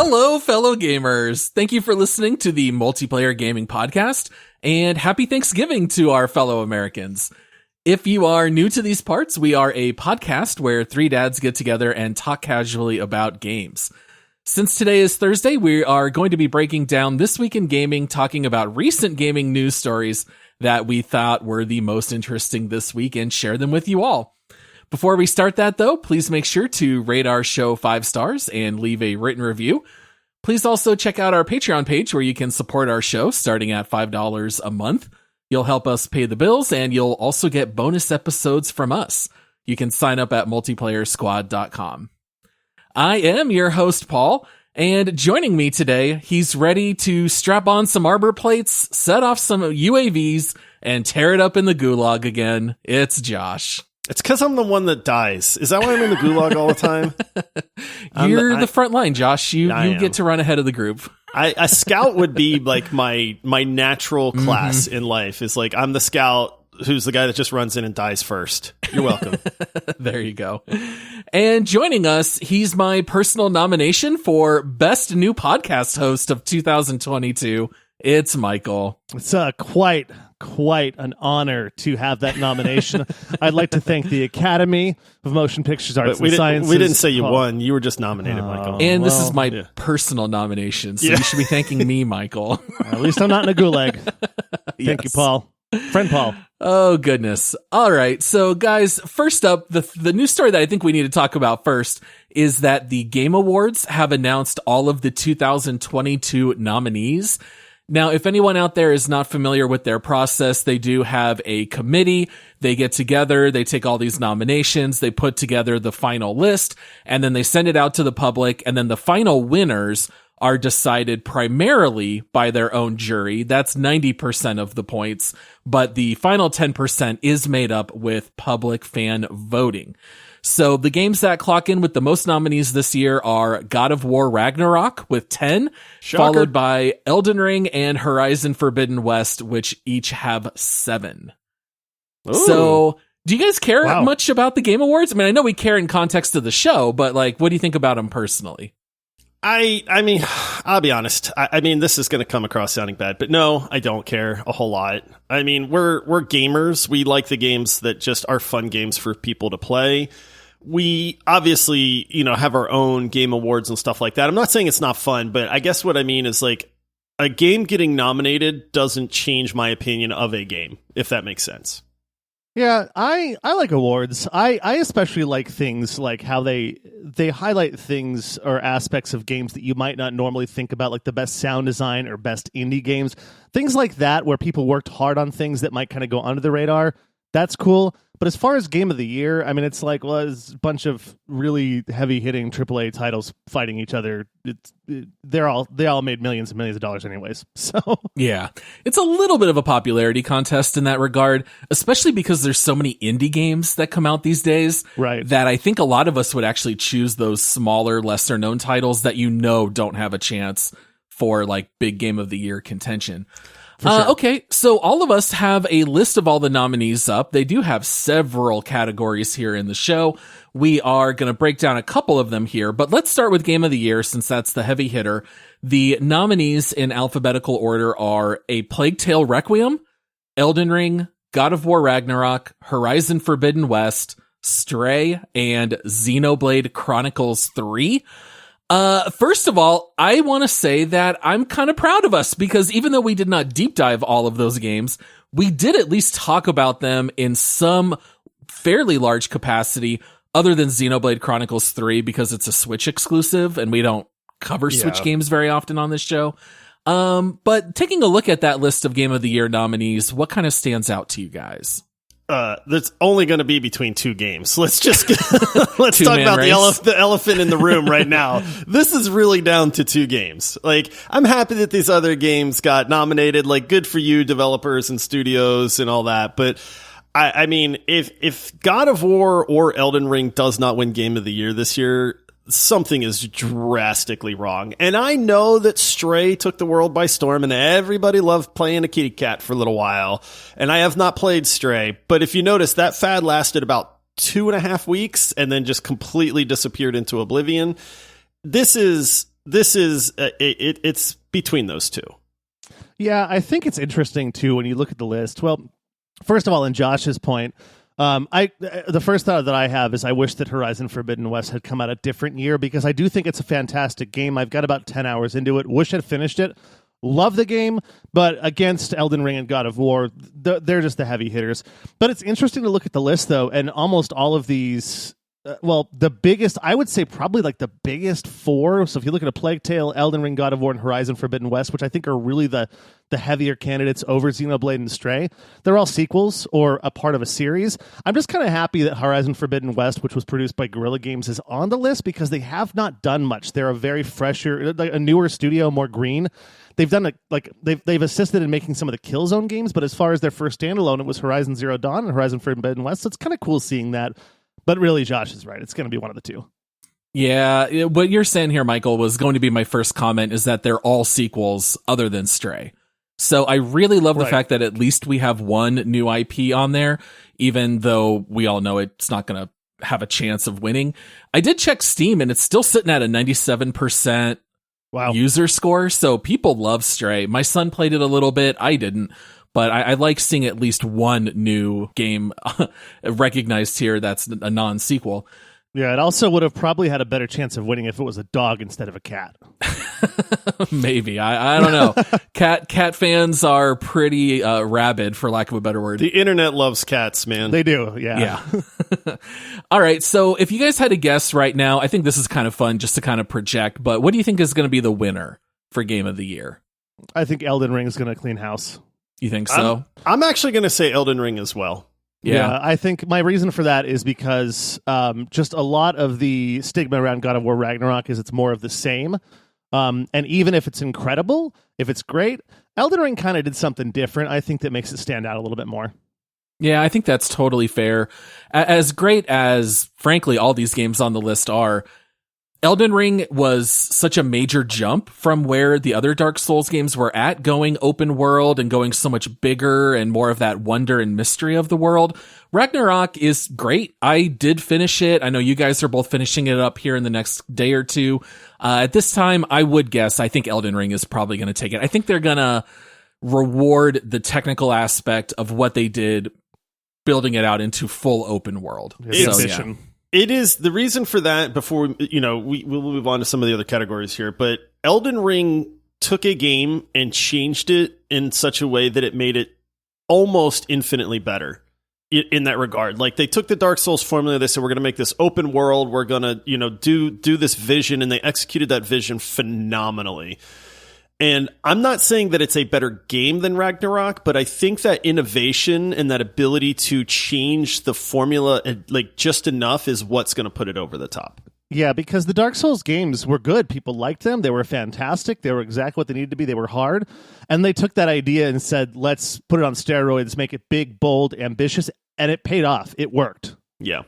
Hello, fellow gamers. Thank you for listening to the Multiplayer Gaming Podcast, and happy Thanksgiving to our fellow Americans. If you are new to these parts, we are a podcast where three dads get together and talk casually about games. Since today is Thursday, we are going to be breaking down This Week in Gaming, talking about recent gaming news stories that we thought were the most interesting this week and share them with you all. Before we start that, though, please make sure to rate our show 5 stars and leave a written review. Please also check out our Patreon page where you can support our show starting at $5 a month. You'll help us pay the bills, and you'll also get bonus episodes from us. You can sign up at multiplayersquad.com. I am your host, Paul, and joining me today, he's ready to strap on some arbor plates, set off some UAVs, and tear it up in the gulag again. It's Josh. It's because I'm the one that dies. Is that why I'm in the gulag all the time? You're the front line, Josh. You get to run ahead of the group. A scout would be like my natural class in life. Is like I'm the scout who's the guy that just runs in and dies first. You're welcome. There you go. And joining us, he's my personal nomination for Best New Podcast Host of 2022. It's Michael. It's quite an honor to have that nomination. I'd like to thank the Academy of Motion Pictures Arts and Sciences. We didn't say you won. You were just nominated, Michael. And this is my personal nomination, so you should be thanking me, Michael. At least I'm not in a gulag. Thank you, Paul. Friend Paul. Oh, goodness. All right. So, guys, first up, the news story that I think we need to talk about first is that the Game Awards have announced all of the 2022 nominees. Now, if anyone out there is not familiar with their process, they do have a committee. They get together, they take all these nominations, they put together the final list, and then they send it out to the public, and then the final winners are decided primarily by their own jury. That's 90% of the points, but the final 10% is made up with public fan voting. So the games that clock in with the most nominees this year are God of War Ragnarok with 10, followed by Elden Ring and Horizon Forbidden West, which each have 7. Ooh. So do you guys care much about the Game Awards? I mean, I know we care in context of the show, but like, what do you think about them personally? I mean, I'll be honest. I mean, this is going to come across sounding bad, but no, I don't care a whole lot. I mean, we're gamers. We like the games that just are fun games for people to play. We obviously, have our own game awards and stuff like that. I'm not saying it's not fun, but I guess what I mean is like a game getting nominated doesn't change my opinion of a game, if that makes sense. Yeah, I like awards. I especially like things like how they highlight things or aspects of games that you might not normally think about, like the best sound design or best indie games. Things like that where people worked hard on things that might kind of go under the radar. That's cool. But as far as Game of the Year, I mean, it's like, well, it's a bunch of really heavy-hitting AAA titles fighting each other. They all made millions and millions of dollars anyways. So yeah, it's a little bit of a popularity contest in that regard, especially because there's so many indie games that come out these days, right? That I think a lot of us would actually choose those smaller, lesser-known titles that don't have a chance for like big Game of the Year contention. Sure. Okay, so all of us have a list of all the nominees up. They do have several categories here in the show. We are going to break down a couple of them here, but let's start with Game of the Year since that's the heavy hitter. The nominees in alphabetical order are A Plague Tale Requiem, Elden Ring, God of War Ragnarok, Horizon Forbidden West, Stray, and Xenoblade Chronicles 3. First of all, I want to say that I'm kind of proud of us because even though we did not deep dive all of those games, we did at least talk about them in some fairly large capacity other than Xenoblade Chronicles 3 because it's a Switch exclusive and we don't cover Switch games very often on this show. But taking a look at that list of Game of the Year nominees, what kind of stands out to you guys? That's only going to be between 2 games. Let's just let's talk about the elephant in the room right now. This is really down to 2 games. Like, I'm happy that these other games got nominated. Like, good for you, developers and studios and all that. But I mean, if God of War or Elden Ring does not win Game of the Year this year, something is drastically wrong. And I know that Stray took the world by storm and everybody loved playing a kitty cat for a little while. And I have not played Stray, but if you notice, that fad lasted about 2.5 weeks and then just completely disappeared into oblivion. This is this is it's between those two. Yeah, I think it's interesting too when you look at the list. Well, first of all, in Josh's point, the first thought that I have is I wish that Horizon Forbidden West had come out a different year, because I do think it's a fantastic game. I've got about 10 hours into it. Wish I'd finished it. Love the game, but against Elden Ring and God of War, they're just the heavy hitters. But it's interesting to look at the list, though, and almost all of these, the biggest, I would say probably like the biggest four. So if you look at A Plague Tale, Elden Ring, God of War, and Horizon Forbidden West, which I think are really the heavier candidates over Xenoblade and Stray, they're all sequels or a part of a series. I'm just kind of happy that Horizon Forbidden West, which was produced by Guerrilla Games, is on the list, because they have not done much. They're a very fresher, a newer studio, more green. They've done they've assisted in making some of the Killzone games, but as far as their first standalone, it was Horizon Zero Dawn and Horizon Forbidden West. So it's kind of cool seeing that. But really, Josh is right. It's going to be one of the two. Yeah, what you're saying here, Michael, was going to be my first comment, is that they're all sequels other than Stray. So I really love the fact that at least we have one new IP on there, even though we all know it's not going to have a chance of winning. I did check Steam, and it's still sitting at a 97% user score. So people love Stray. My son played it a little bit. I didn't. But I like seeing at least one new game recognized here that's a non-sequel. Yeah, it also would have probably had a better chance of winning if it was a dog instead of a cat. Maybe. I don't know. Cat fans are pretty rabid, for lack of a better word. The internet loves cats, man. They do, yeah. All right, so if you guys had to guess right now, I think this is kind of fun just to kind of project, but what do you think is going to be the winner for Game of the Year? I think Elden Ring is going to clean house. You think so? I'm actually going to say Elden Ring as well. Yeah, I think my reason for that is because just a lot of the stigma around God of War Ragnarok is it's more of the same. And even if it's incredible, if it's great, Elden Ring kind of did something different. I think that makes it stand out a little bit more. Yeah, I think that's totally fair. As great as, frankly, all these games on the list are, Elden Ring was such a major jump from where the other Dark Souls games were at, going open world and going so much bigger and more of that wonder and mystery of the world. Ragnarok is great. I did finish it. I know you guys are both finishing it up here in the next day or two. At this time, I would guess, I think Elden Ring is probably going to take it. I think they're going to reward the technical aspect of what they did, building it out into full open world. Yeah. It is the reason for that. Before we'll move on to some of the other categories here, but Elden Ring took a game and changed it in such a way that it made it almost infinitely better in that regard. Like, they took the Dark Souls formula, they said, we're going to make this open world, we're going to do this vision, and they executed that vision phenomenally. And I'm not saying that it's a better game than Ragnarok, but I think that innovation and that ability to change the formula like just enough is what's going to put it over the top. Yeah, because the Dark Souls games were good. People liked them. They were fantastic. They were exactly what they needed to be. They were hard. And they took that idea and said, let's put it on steroids, make it big, bold, ambitious. And it paid off. It worked. Yeah.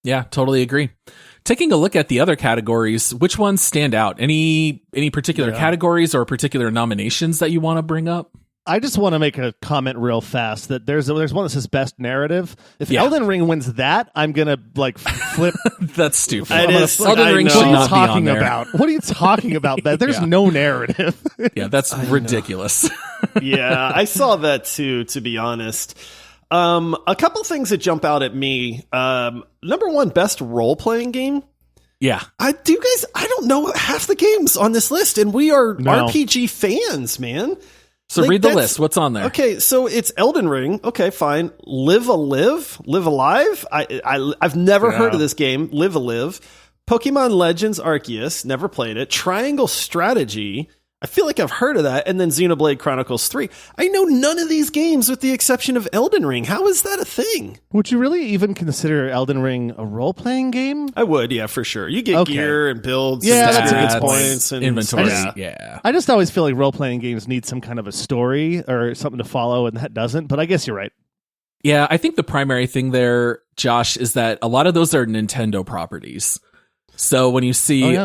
Yeah, totally agree. Taking a look at the other categories, which ones stand out? Any particular categories or particular nominations that you want to bring up? I just want to make a comment real fast that there's one that says best narrative. If Elden Ring wins that, I'm gonna flip. That's stupid. Elden Ring should not be on there. What are you talking about? That there's no narrative. Yeah, that's ridiculous. Yeah, I saw that too, to be honest. A couple things that jump out at me. Number one, best role-playing game. Yeah. I don't know half the games on this list, and we are RPG fans, man. So read the list. What's on there? Okay, so it's Elden Ring. Okay, fine. Live Alive. I've never heard of this game. Live Alive. Pokemon Legends Arceus. Never played it. Triangle Strategy. I feel like I've heard of that. And then Xenoblade Chronicles 3. I know none of these games with the exception of Elden Ring. How is that a thing? Would you really even consider Elden Ring a role-playing game? I would, yeah, for sure. You get gear and builds, that's a good points, and inventory. I just always feel like role-playing games need some kind of a story or something to follow, and that doesn't. But I guess you're right. Yeah, I think the primary thing there, Josh, is that a lot of those are Nintendo properties. So when you see...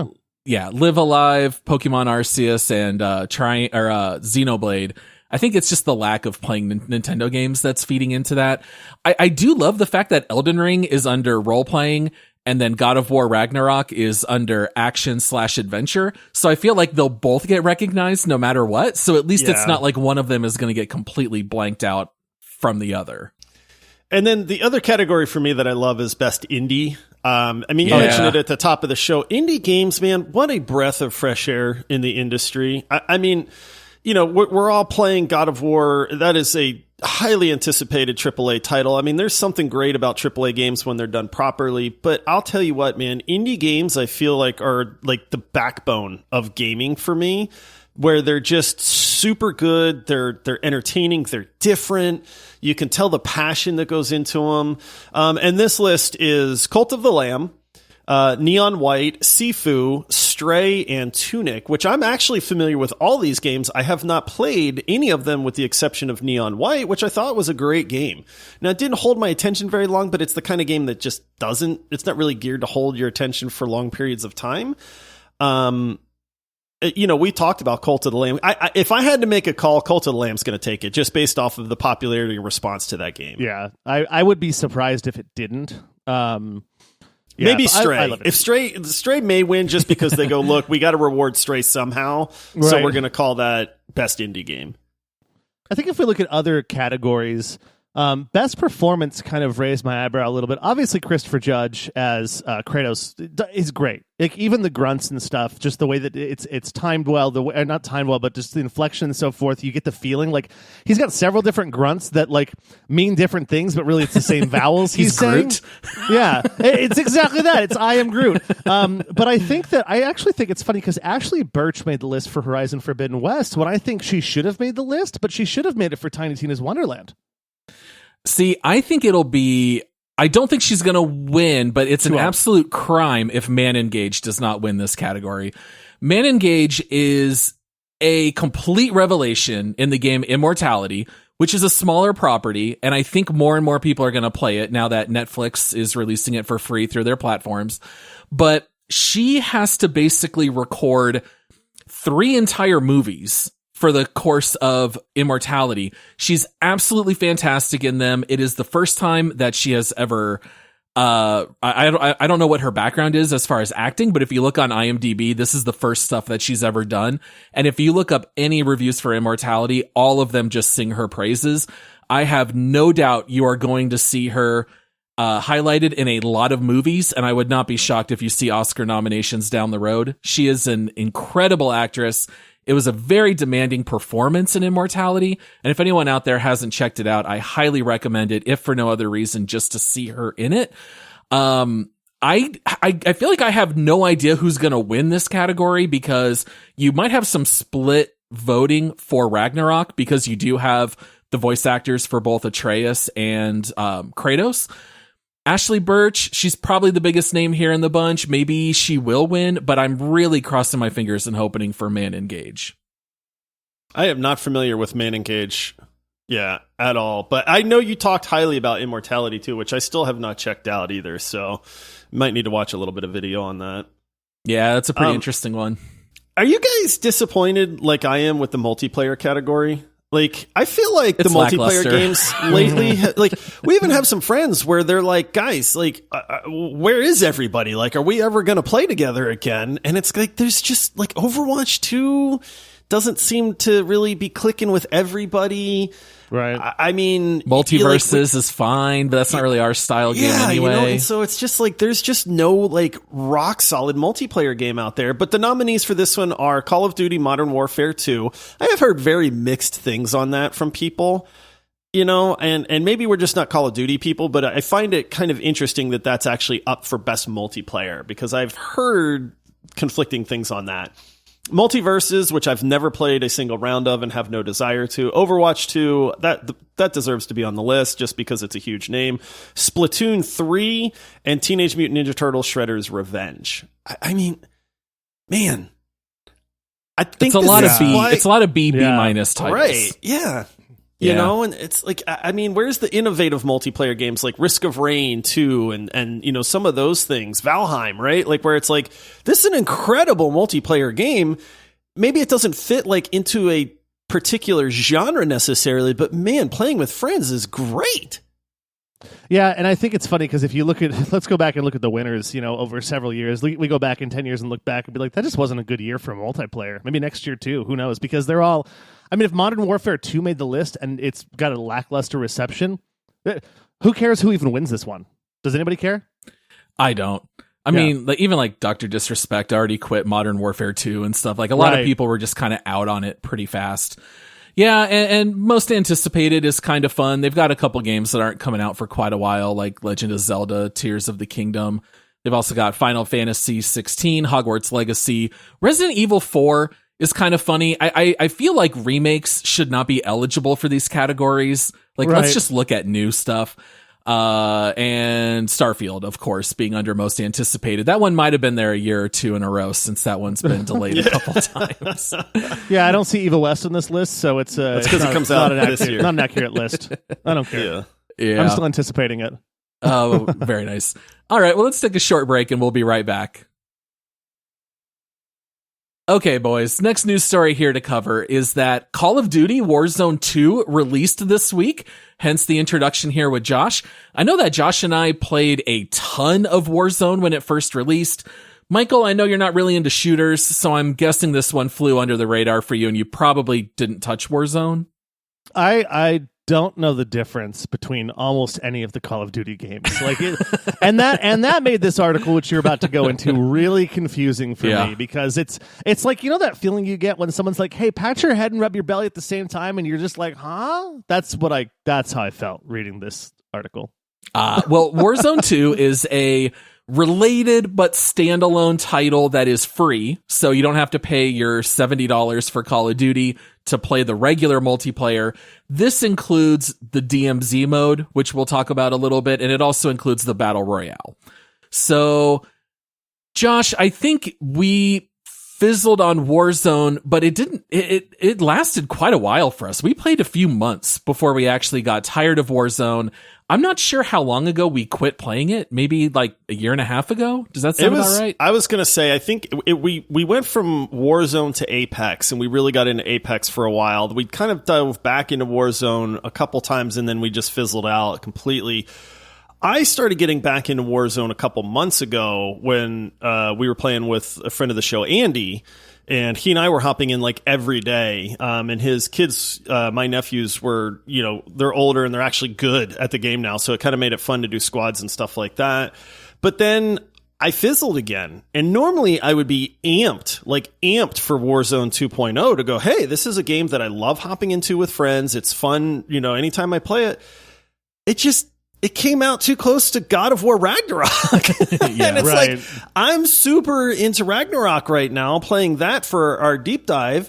Live Alive, Pokemon Arceus, and Xenoblade. I think it's just the lack of playing Nintendo games that's feeding into that. I do love the fact that Elden Ring is under role-playing, and then God of War Ragnarok is under action/adventure. So I feel like they'll both get recognized no matter what. So at least it's not like one of them is going to get completely blanked out from the other. And then the other category for me that I love is Best Indie. I mean, you mentioned it at the top of the show. Indie games, man, what a breath of fresh air in the industry. I mean, you know, we're all playing God of War. That is a highly anticipated AAA title. I mean, there's something great about AAA games when they're done properly. But I'll tell you what, man, indie games I feel like are like the backbone of gaming for me, where they're just super good. They're entertaining. They're different. You can tell the passion that goes into them. And this list is Cult of the Lamb, Neon White, Sifu, Stray, and Tunic, which I'm actually familiar with all these games. I have not played any of them with the exception of Neon White, which I thought was a great game. Now, it didn't hold my attention very long, but it's the kind of game that just doesn't, it's not really geared to hold your attention for long periods of time. You know, we talked about Cult of the Lamb. If I had to make a call, Cult of the Lamb's going to take it just based off of the popularity and response to that game. Yeah, I would be surprised if it didn't. Maybe Stray. If Stray may win just because they go, look, we got to reward Stray somehow, so we're going to call that Best Indie Game. I think if we look at other categories, best performance kind of raised my eyebrow a little bit. Obviously, Christopher Judge as Kratos is great. Like even the grunts and stuff, just the way that it's timed well, not timed well, but just the inflection and so forth. You get the feeling like he's got several different grunts that like mean different things, but really it's the same vowels he's saying. Groot. Yeah, it's exactly that. It's I am Groot. But I actually think it's funny because Ashley Birch made the list for Horizon Forbidden West when I think she should have made the list, but she should have made it for Tiny Tina's Wonderland. See, I think it'll be... I don't think she's going to win, but it's an absolute crime if Man Engage does not win this category. Man Engage is a complete revelation in the game Immortality, which is a smaller property, and I think more and more people are going to play it now that Netflix is releasing it for free through their platforms. But she has to basically record 3 entire movies for the course of Immortality. She's absolutely fantastic in them. It is the first time that she has ever, I don't know what her background is as far as acting, but if you look on IMDb, this is the first stuff that she's ever done. And if you look up any reviews for Immortality, all of them just sing her praises. I have no doubt you are going to see her highlighted in a lot of movies, and I would not be shocked if you see Oscar nominations down the road. She is an incredible actress. It was a very demanding performance in Immortality, and if anyone out there hasn't checked it out, I highly recommend it, if for no other reason, just to see her in it. I feel like I have no idea who's going to win this category because you might have some split voting for Ragnarok because you do have the voice actors for both Atreus and Kratos. Ashley Birch, she's probably the biggest name here in the bunch. Maybe she will win, but I'm really crossing my fingers and hoping for Man Engage. I am not familiar with Man Engage, at all. But I know you talked highly about Immortality too, which I still have not checked out either. So might need to watch a little bit of video on that. Yeah, that's a pretty interesting one. Are you guys disappointed like I am with the multiplayer category? Like, I feel like the multiplayer games lately, like, we even have some friends where they're like, guys, like, where is everybody? Like, are we ever going to play together again? And it's like, there's just, like, Overwatch 2 doesn't seem to really be clicking with everybody. Right. I mean, Multiverses is fine, but that's not really our style game anyway. You know, and so it's just like there's just no like rock solid multiplayer game out there. But the nominees for this one are Call of Duty Modern Warfare 2. I have heard very mixed things on that from people, you know, and maybe we're just not Call of Duty people, but I find it kind of interesting that that's actually up for best multiplayer because I've heard conflicting things on that. Multiverses, which I've never played a single round of and have no desire to. Overwatch 2, that deserves to be on the list just because it's a huge name. Splatoon 3 and Teenage Mutant Ninja Turtles Shredder's Revenge. I mean, man, I think it's a lot of B. It's a lot of B minus titles, right? Yeah. You know, and it's like, I mean, where's the innovative multiplayer games like Risk of Rain 2 and you know, some of those things, Valheim, right? Like where it's like, this is an incredible multiplayer game. Maybe it doesn't fit like into a particular genre necessarily, but man, playing with friends is great. Yeah, and I think it's funny because if you look at, let's go back and look at the winners, over several years. We go back in 10 years and look back and be like, that just wasn't a good year for multiplayer. Maybe next year too, who knows? Because they're all, if Modern Warfare 2 made the list and it's got a lackluster reception, who cares who even wins this one? Does anybody care? I don't. I mean, even Dr. Disrespect already quit Modern Warfare 2 and stuff. Like a lot of people were just kind of out on it pretty fast. Yeah, and Most Anticipated is kind of fun. They've got a couple games that aren't coming out for quite a while, like Legend of Zelda, Tears of the Kingdom. They've also got Final Fantasy 16, Hogwarts Legacy. Resident Evil 4 is kind of funny. I feel like remakes should not be eligible for these categories. Let's just look at new stuff. And Starfield, of course, being under Most Anticipated. That one might have been there a year or two in a row since that one's been delayed a couple times. Yeah, I don't see Evil West on this list, so it's because it comes out this year. Not an accurate list. I don't care. Yeah. I'm still anticipating it. Oh, very nice. All right, well, let's take a short break and we'll be right back. Okay, boys, next news story here to cover is that Call of Duty Warzone 2 released this week, hence the introduction here with Josh. I know that Josh and I played a ton of Warzone when it first released. Michael, I know you're not really into shooters, so I'm guessing this one flew under the radar for you and you probably didn't touch Warzone. I don't know the difference between almost any of the Call of Duty games. And that made this article, which you're about to go into, really confusing for me, because it's like, that feeling you get when someone's like, hey, pat your head and rub your belly at the same time, and you're just like, huh? That's how I felt reading this article. Well, Warzone 2 is a related but standalone title that is free, so you don't have to pay your $70 for Call of Duty to play the regular multiplayer. This includes the DMZ mode, which we'll talk about a little bit, and it also includes the Battle Royale. So, Josh, I think we fizzled on Warzone, but it lasted quite a while for us. We played a few months before we actually got tired of Warzone. I'm not sure how long ago we quit playing it. Maybe like a year and a half ago. Does that sound about right? I was going to say, I think we went from Warzone to Apex, and we really got into Apex for a while. We kind of dove back into Warzone a couple times, and then we just fizzled out completely. I started getting back into Warzone a couple months ago when we were playing with a friend of the show, Andy. And he and I were hopping in every day. And his kids, my nephews were, they're older and they're actually good at the game now. So it kind of made it fun to do squads and stuff like that. But then I fizzled again. And normally I would be amped for Warzone 2.0 to go, hey, this is a game that I love hopping into with friends. It's fun. Anytime I play it, it came out too close to God of War Ragnarok. And it's like, I'm super into Ragnarok right now, playing that for our deep dive.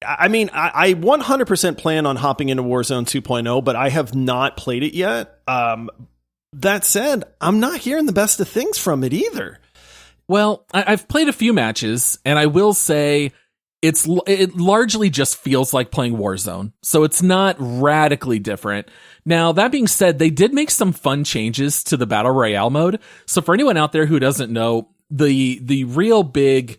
I mean, I 100% plan on hopping into Warzone 2.0, but I have not played it yet. That said, I'm not hearing the best of things from it either. Well, I've played a few matches, and I will say it largely just feels like playing Warzone. So it's not radically different. Now, that being said, they did make some fun changes to the Battle Royale mode. So for anyone out there who doesn't know, the real big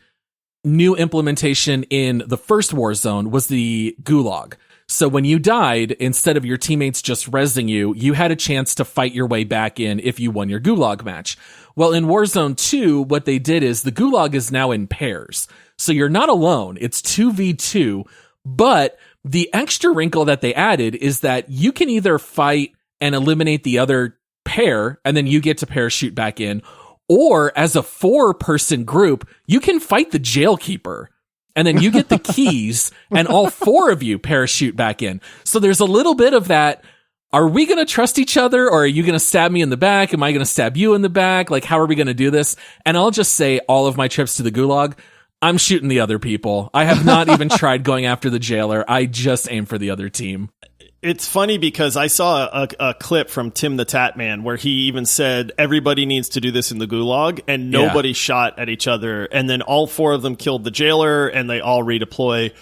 new implementation in the first Warzone was the Gulag. So when you died, instead of your teammates just rezzing you, you had a chance to fight your way back in if you won your Gulag match. Well, in Warzone 2, what they did is the Gulag is now in pairs. So you're not alone. It's 2v2, but the extra wrinkle that they added is that you can either fight and eliminate the other pair, and then you get to parachute back in, or as a 4-person group, you can fight the jailkeeper, and then you get the keys, and all 4 of you parachute back in. So there's a little bit of that. Are we going to trust each other, or are you going to stab me in the back? Am I going to stab you in the back? How are we going to do this? And I'll just say all of my trips to the Gulag, I'm shooting the other people. I have not even tried going after the jailer. I just aim for the other team. It's funny because I saw a clip from Tim the Tatman where he even said everybody needs to do this in the Gulag, and nobody shot at each other. And then all 4 of them killed the jailer, and they all redeploy.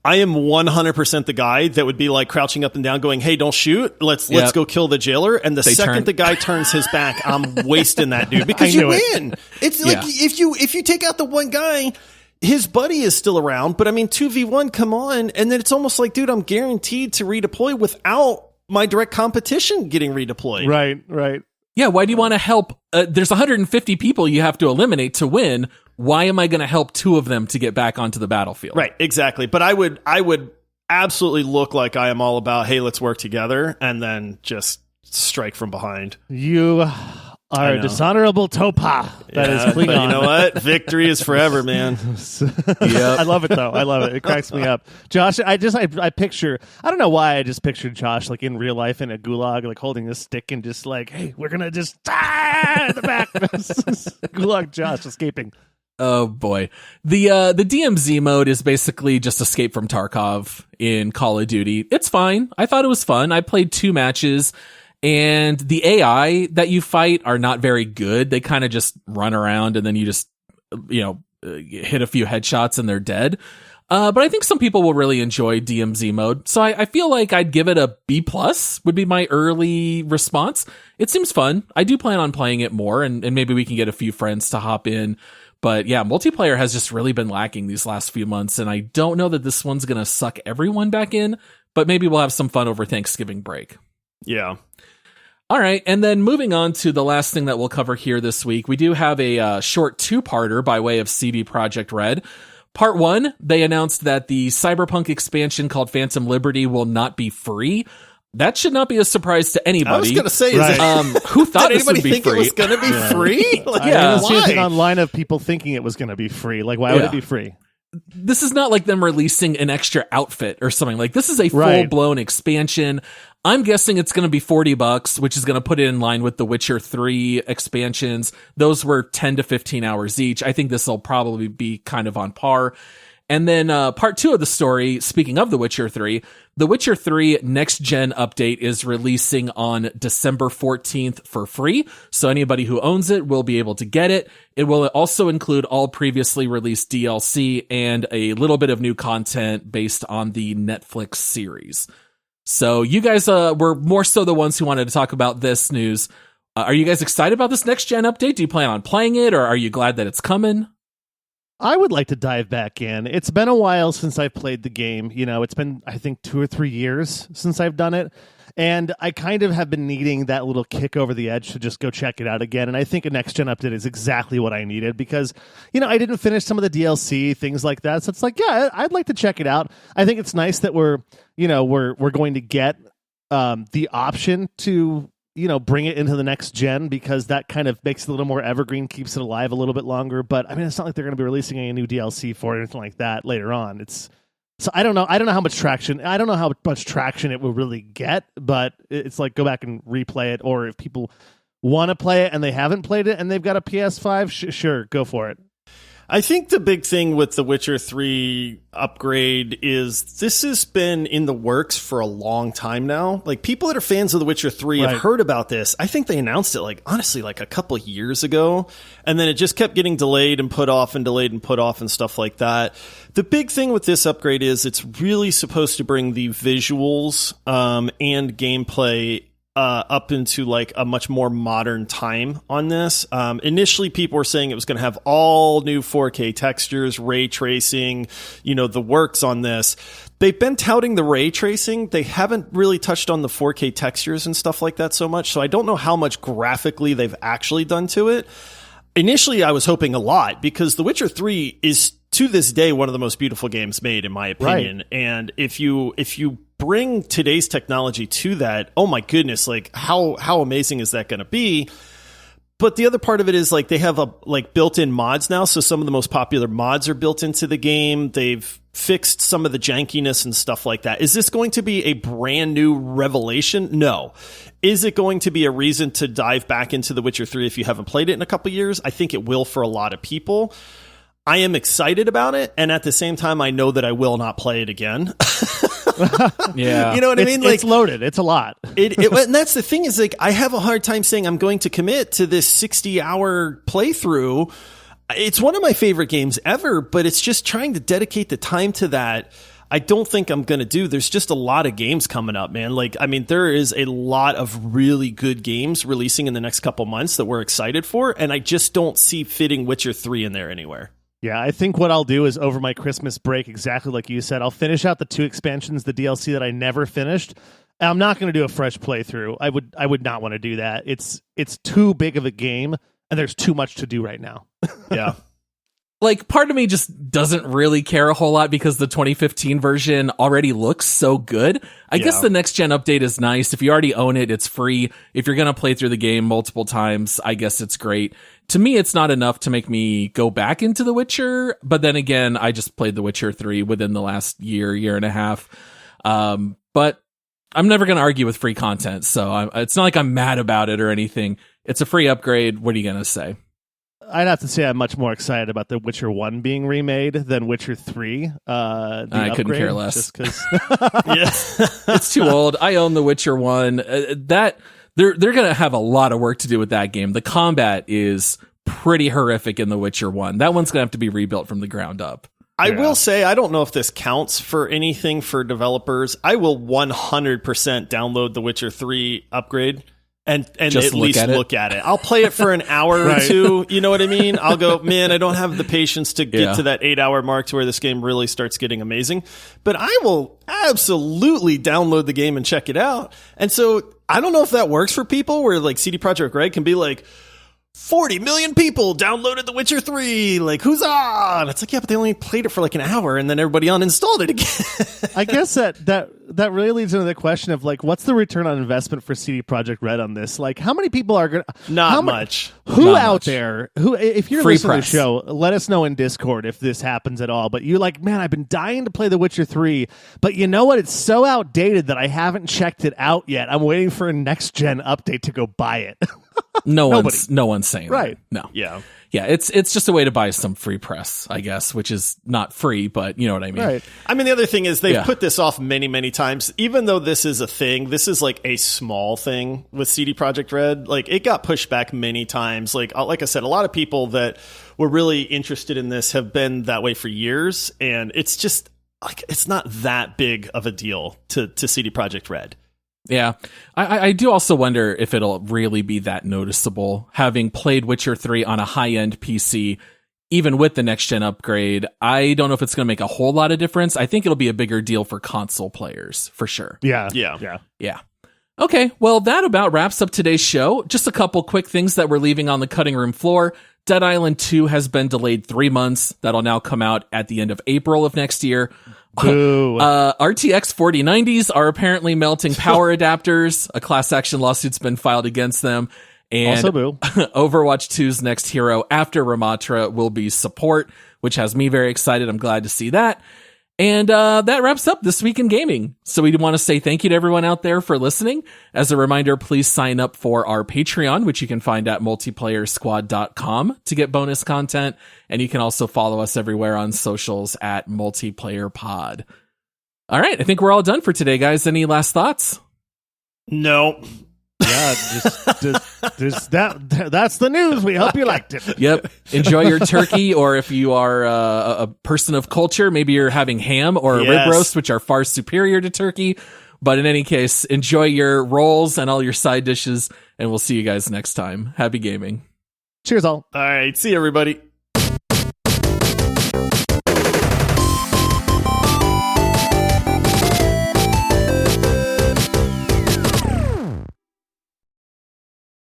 I am 100% the guy that would be crouching up and down going, hey, don't shoot. Let's go kill the jailer. And the second the guy turns his back, I'm wasting that dude because you win. It's if you take out the one guy, his buddy is still around. But I mean, 2v1, come on. And then it's almost like, dude, I'm guaranteed to redeploy without my direct competition getting redeployed. Right. Yeah, why do you want to help? There's 150 people you have to eliminate to win. Why am I going to help 2 of them to get back onto the battlefield? Right, exactly. But I would absolutely look like I am all about, hey, let's work together, and then just strike from behind. You are a dishonorable Topa. That is Klingon. But you know what? Victory is forever, man. Yep. I love it, though. I love it. It cracks me up. Josh, I picture, I don't know why I just pictured Josh like in real life in a gulag, like holding a stick and just like, hey, we're going to just in the back. Gulag Josh escaping. Oh boy. The DMZ mode is basically just escape from Tarkov in Call of Duty. It's fine. I thought it was fun. I played 2 matches, and the AI that you fight are not very good. They kind of just run around and then you just, hit a few headshots and they're dead. But I think some people will really enjoy DMZ mode. So I feel like I'd give it a B+ would be my early response. It seems fun. I do plan on playing it more, and maybe we can get a few friends to hop in. But yeah, multiplayer has just really been lacking these last few months, and I don't know that this one's going to suck everyone back in, but maybe we'll have some fun over Thanksgiving break. Yeah. All right, and then moving on to the last thing that we'll cover here this week, we do have a short 2-parter by way of CD Projekt Red. Part 1, they announced that the Cyberpunk expansion called Phantom Liberty will not be free. That should not be a surprise to anybody. I was going to say, who thought did this would be think free? It was going to be free? Like, I didn't see anything online of people thinking it was going to be free. Like, why would it be free? This is not like them releasing an extra outfit or something. Like, this is a full-blown expansion. I'm guessing it's going to be $40, which is going to put it in line with the Witcher 3 expansions. Those were 10 to 15 hours each. I think this will probably be kind of on par. And then part 2 of the story, speaking of The Witcher 3, The Witcher 3 Next Gen update is releasing on December 14th for free. So anybody who owns it will be able to get it. It will also include all previously released DLC and a little bit of new content based on the Netflix series. So you guys were more so the ones who wanted to talk about this news. Are you guys excited about this Next Gen update? Do you plan on playing it, or are you glad that it's coming? I would like to dive back in. It's been a while since I've played the game. It's been, I think, 2 or 3 years since I've done it. And I kind of have been needing that little kick over the edge to just go check it out again. And I think a next-gen update is exactly what I needed because, I didn't finish some of the DLC, things like that. So it's like, yeah, I'd like to check it out. I think it's nice that we're going to get the option to bring it into the next gen because that kind of makes it a little more evergreen, keeps it alive a little bit longer. But I mean, it's not like they're going to be releasing any new DLC for it or anything like that later on. So I don't know how much traction. I don't know how much traction it will really get, but it's like go back and replay it. Or if people want to play it and they haven't played it and they've got a PS5, sure, go for it. I think the big thing with the Witcher 3 upgrade is this has been in the works for a long time now. Like, people that are fans of the Witcher 3 have heard about this. I think they announced it, honestly, a couple of years ago. And then it just kept getting delayed and put off and delayed and put off and stuff like that. The big thing with this upgrade is it's really supposed to bring the visuals and gameplay up into a much more modern time on this. Initially, people were saying it was going to have all new 4K textures, ray tracing, the works on this. They've been touting the ray tracing. They haven't really touched on the 4K textures and stuff like that so much. So I don't know how much graphically they've actually done to it. Initially, I was hoping a lot because The Witcher 3 is to this day one of the most beautiful games made, in my opinion. Right. And if you bring today's technology to that, oh my goodness, how amazing is that going to be? But the other part of it is they have built-in mods now, so some of the most popular mods are built into the game. They've fixed some of the jankiness and stuff like that. Is this going to be a brand new revelation? No. Is it going to be a reason to dive back into The Witcher 3 if you haven't played it in a couple years? I think it will for a lot of people. I am excited about it, and at the same time, I know that I will not play it again. Yeah, you know what I mean? It's loaded. It's a lot. And that's the thing is, I have a hard time saying I'm going to commit to this 60-hour playthrough. It's one of my favorite games ever, but it's just trying to dedicate the time to that. I don't think I'm going to do. There's just a lot of games coming up, man. There is a lot of really good games releasing in the next couple months that we're excited for, and I just don't see fitting Witcher 3 in there anywhere. Yeah, I think what I'll do is over my Christmas break, exactly like you said, I'll finish out the 2 expansions, the DLC that I never finished, I'm not going to do a fresh playthrough. I would not want to do that. It's too big of a game, and there's too much to do right now. Yeah. Like, part of me just doesn't really care a whole lot because the 2015 version already looks so good. I guess the next gen update is nice. If you already own it, it's free. If you're going to play through the game multiple times, I guess it's great. To me, it's not enough to make me go back into The Witcher. But then again, I just played The Witcher 3 within the last year and a half. But I'm never going to argue with free content. So it's not like I'm mad about it or anything. It's a free upgrade. What are you going to say? I'd have to say I'm much more excited about The Witcher 1 being remade than Witcher 3. I couldn't care less. Just because it's too old. I own The Witcher 1. They're going to have a lot of work to do with that game. The combat is pretty horrific in The Witcher 1. That one's going to have to be rebuilt from the ground up. I will say, I don't know if this counts for anything for developers. I will 100% download The Witcher 3 upgrade. And just at least look at it. I'll play it for an hour or two. You know what I mean? I'll go, man, I don't have the patience to get to that 8-hour mark to where this game really starts getting amazing. But I will absolutely download the game and check it out. And so I don't know if that works for people where like CD Projekt Red can be like, 40 million people downloaded The Witcher 3. Like, huzzah! And it's like, yeah, but they only played it for like an hour and then everybody uninstalled it again. I guess that really leads into the question of like, what's the return on investment for CD Projekt Red on this? Like, how many people are going to... Not much. Who out there, if you're listening to the show, let us know in Discord if this happens at all. But you're like, man, I've been dying to play The Witcher 3, but you know what? It's so outdated that I haven't checked it out yet. I'm waiting for a next-gen update to go buy it. No one's saying right. That. No. Yeah, it's just a way to buy some free press, I guess, which is not free, but you know what I mean. Right. I mean, the other thing is they've put this off many, many times. Even though this is a thing, this is like a small thing with CD Projekt Red. Like, it got pushed back many times. Like I said, a lot of people that were really interested in this have been that way for years, and it's just like it's not that big of a deal to CD Projekt Red. Yeah, I do also wonder if it'll really be that noticeable. Having played Witcher 3 on a high-end PC, even with the next-gen upgrade, I don't know if it's going to make a whole lot of difference. I think it'll be a bigger deal for console players, for sure. Yeah. Okay, well, that about wraps up today's show. Just a couple quick things that we're leaving on the cutting room floor. Dead Island 2 has been delayed 3 months. That'll now come out at the end of April of next year. RTX 4090s are apparently melting power adapters. A class action lawsuit's been filed against them. And also boo. Overwatch 2's next hero after Ramatra will be support, which has me very excited. I'm glad to see that. And that wraps up This Week in Gaming. So we want to say thank you to everyone out there for listening. As a reminder, please sign up for our Patreon, which you can find at multiplayersquad.com to get bonus content. And you can also follow us everywhere on socials at multiplayerpod. All right, I think we're all done for today, guys. Any last thoughts? No. Yeah, just that's the news. We hope you liked it. Yep. Enjoy your turkey, or if you are a person of culture, maybe you're having ham or rib roast, which are far superior to turkey. But in any case, enjoy your rolls and all your side dishes, and we'll see you guys next time. Happy gaming. Cheers, all. All right. See you, everybody.